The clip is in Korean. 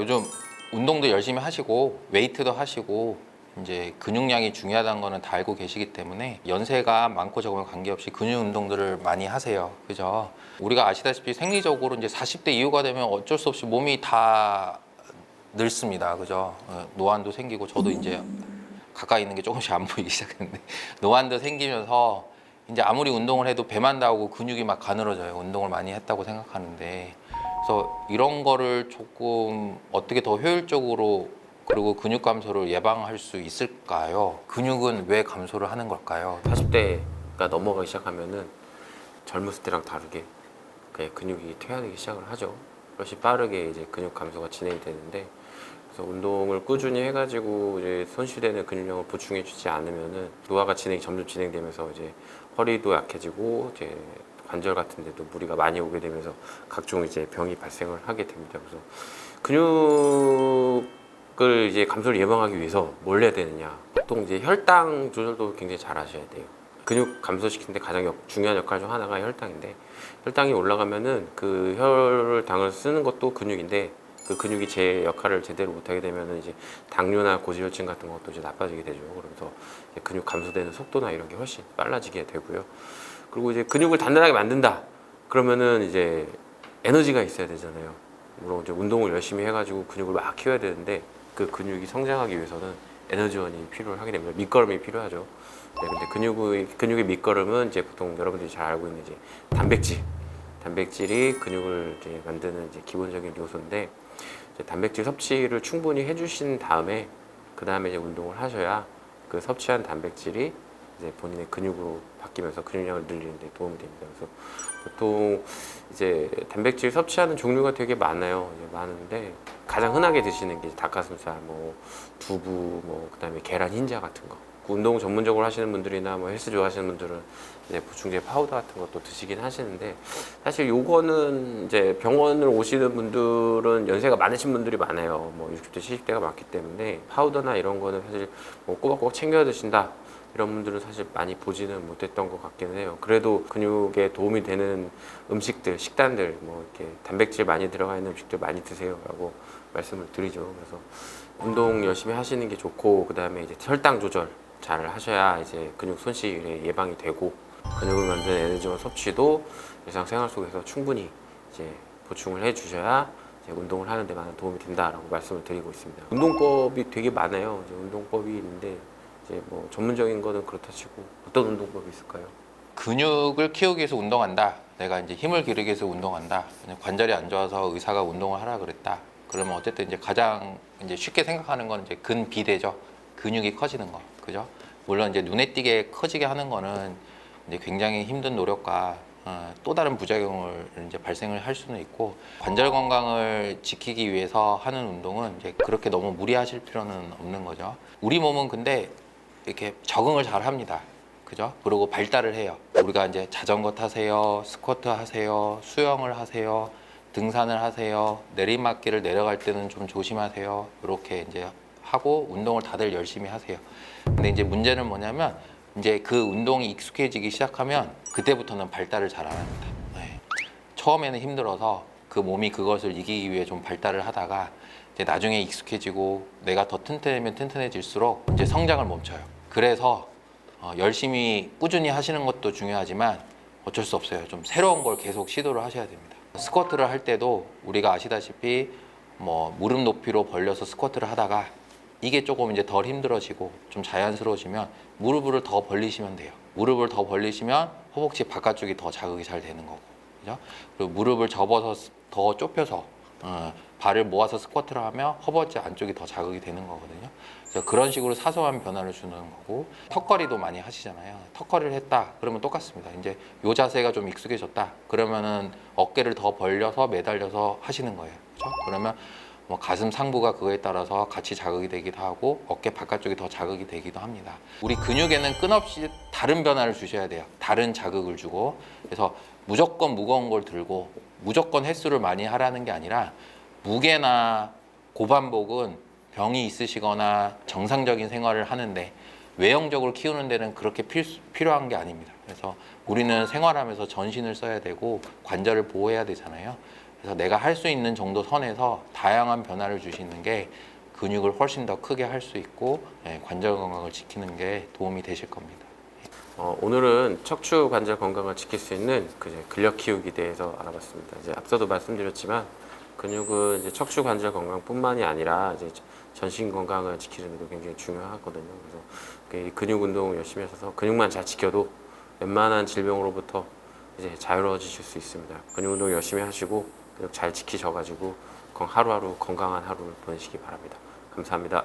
요즘 운동도 열심히 하시고 웨이트도 하시고 이제 근육량이 중요하다는 거는 다 알고 계시기 때문에 연세가 많고 적으면 관계없이 근육 운동들을 많이 하세요. 그죠? 우리가 아시다시피 생리적으로 이제 40대 이후가 되면 어쩔 수 없이 몸이 다 늙습니다. 그죠? 노안도 생기고 저도 이제 가까이 있는 게 조금씩 안 보이기 시작했는데 노안도 생기면서 이제 아무리 운동을 해도 배만 나오고 근육이 막 가늘어져요. 운동을 많이 했다고 생각하는데 그래서 이런 거를 조금 어떻게 더 효율적으로 그리고 근육 감소를 예방할 수 있을까요? 근육은 왜 감소를 하는 걸까요? 40대가 넘어가기 시작하면은 젊었을 때랑 다르게 그냥 근육이 퇴화되기 시작을 하죠. 훨씬 빠르게 이제 근육 감소가 진행이 되는데, 그래서 운동을 꾸준히 해가지고 이제 손실되는 근육량을 보충해주지 않으면은 노화가 점점 진행되면서 이제 허리도 약해지고 이제 관절 같은 데도 무리가 많이 오게 되면서 각종 이제 병이 발생을 하게 됩니다. 그래서 근육을 이제 감소를 예방하기 위해서 뭘 해야 되느냐? 보통 이제 혈당 조절도 굉장히 잘 하셔야 돼요. 근육 감소시키는데 가장 중요한 역할 중 하나가 혈당인데, 혈당이 올라가면은 그 혈당을 쓰는 것도 근육인데, 그 근육이 제 역할을 제대로 못하게 되면은 이제 당뇨나 고지혈증 같은 것도 이제 나빠지게 되죠. 그러면서 근육 감소되는 속도나 이런 게 훨씬 빨라지게 되고요. 그리고 이제 근육을 단단하게 만든다. 그러면은 이제 에너지가 있어야 되잖아요. 물론 이제 운동을 열심히 해가지고 근육을 막 키워야 되는데, 그 근육이 성장하기 위해서는 에너지원이 필요하게 됩니다. 밑거름이 필요하죠. 네, 근데 근육의 밑거름은 이제 보통 여러분들이 잘 알고 있는 이제 단백질이 근육을 이제 만드는 이제 기본적인 요소인데, 이제 단백질 섭취를 충분히 해주신 다음에 그 다음에 이제 운동을 하셔야 그 섭취한 단백질이 이제 본인의 근육으로 바뀌면서 근육량을 늘리는 데 도움이 됩니다. 그래서 보통 이제 단백질 섭취하는 종류가 되게 많아요. 많은데 가장 흔하게 드시는 게 닭가슴살, 뭐 두부, 뭐 그다음에 계란 흰자 같은 거. 운동 전문적으로 하시는 분들이나 뭐 헬스 좋아하시는 분들은 이제 보충제 파우더 같은 것도 드시긴 하시는데, 사실 요거는 이제 병원을 오시는 분들은 연세가 많으신 분들이 많아요. 뭐 60대, 70대가 많기 때문에 파우더나 이런 거는 사실 뭐 꼬박꼬박 챙겨 드신다, 이런 분들은 사실 많이 보지는 못했던 것 같기는 해요. 그래도 근육에 도움이 되는 음식들, 식단들, 뭐 이렇게 단백질 많이 들어가 있는 음식들 많이 드세요라고 말씀을 드리죠. 그래서 운동 열심히 하시는 게 좋고, 그 다음에 이제 혈당 조절 잘 하셔야 이제 근육 손실에 예방이 되고, 근육을 만드는 에너지원 섭취도 일상생활 속에서 충분히 이제 보충을 해주셔야 이제 운동을 하는 데 많은 도움이 된다라고 말씀을 드리고 있습니다. 운동법이 되게 많아요. 이제 운동법이 있는데 이제 뭐 전문적인 거는 그렇다 치고 어떤 운동법이 있을까요? 근육을 키우기 위해서 운동한다. 내가 이제 힘을 기르기 위해서 운동한다. 그냥 관절이 안 좋아서 의사가 운동을 하라 그랬다. 그러면 어쨌든 이제 가장 이제 쉽게 생각하는 건 이제 근비대죠. 근육이 커지는 거. 그죠? 물론 이제 눈에 띄게 커지게 하는 거는 이제 굉장히 힘든 노력과 또 다른 부작용을 이제 발생을 할 수는 있고, 관절 건강을 지키기 위해서 하는 운동은 이제 그렇게 너무 무리하실 필요는 없는 거죠. 우리 몸은 근데 이렇게 적응을 잘 합니다. 그죠? 그리고 발달을 해요. 우리가 이제 자전거 타세요, 스쿼트 하세요, 수영을 하세요, 등산을 하세요, 내리막길을 내려갈 때는 좀 조심하세요. 이렇게 이제 하고 운동을 다들 열심히 하세요. 근데 이제 문제는 뭐냐면 이제 그 운동이 익숙해지기 시작하면 그때부터는 발달을 잘 안 합니다. 네. 처음에는 힘들어서 그 몸이 그것을 이기기 위해 좀 발달을 하다가 이제 나중에 익숙해지고 내가 더 튼튼해지면 튼튼해질수록 이제 성장을 멈춰요. 그래서 열심히 꾸준히 하시는 것도 중요하지만 어쩔 수 없어요. 좀 새로운 걸 계속 시도를 하셔야 됩니다. 스쿼트를 할 때도 우리가 아시다시피 뭐 무릎 높이로 벌려서 스쿼트를 하다가 이게 조금 이제 덜 힘들어지고 좀 자연스러워지면 무릎을 더 벌리시면 돼요. 무릎을 더 벌리시면 허벅지 바깥쪽이 더 자극이 잘 되는 거고, 그죠? 그리고 무릎을 접어서 더 좁혀서 발을 모아서 스쿼트를 하면 허벅지 안쪽이 더 자극이 되는 거거든요. 그래서 그런 식으로 사소한 변화를 주는 거고, 턱걸이도 많이 하시잖아요. 턱걸이를 했다 그러면 똑같습니다. 이제 요 자세가 좀 익숙해졌다 그러면은 어깨를 더 벌려서 매달려서 하시는 거예요. 그렇죠? 그러면 뭐 가슴 상부가 그거에 따라서 같이 자극이 되기도 하고 어깨 바깥쪽이 더 자극이 되기도 합니다. 우리 근육에는 끊없이 다른 변화를 주셔야 돼요. 다른 자극을 주고. 그래서 무조건 무거운 걸 들고 무조건 횟수를 많이 하라는 게 아니라, 무게나 고반복은 병이 있으시거나 정상적인 생활을 하는데 외형적으로 키우는 데는 그렇게 필요한 게 아닙니다. 그래서 우리는 생활하면서 전신을 써야 되고 관절을 보호해야 되잖아요. 그래서 내가 할 수 있는 정도 선에서 다양한 변화를 주시는 게 근육을 훨씬 더 크게 할 수 있고 관절 건강을 지키는 게 도움이 되실 겁니다. 오늘은 척추 관절 건강을 지킬 수 있는 근력 키우기 대해서 알아봤습니다. 이제 앞서도 말씀드렸지만 근육은 이제 척추 관절 건강뿐만이 아니라 이제 전신 건강을 지키는 데도 굉장히 중요하거든요. 그래서 이 근육 운동 열심히 하셔서 근육만 잘 지켜도 웬만한 질병으로부터 이제 자유로워지실 수 있습니다. 근육 운동 열심히 하시고 근육 잘 지키셔가지고 하루하루 건강한 하루를 보내시기 바랍니다. 감사합니다.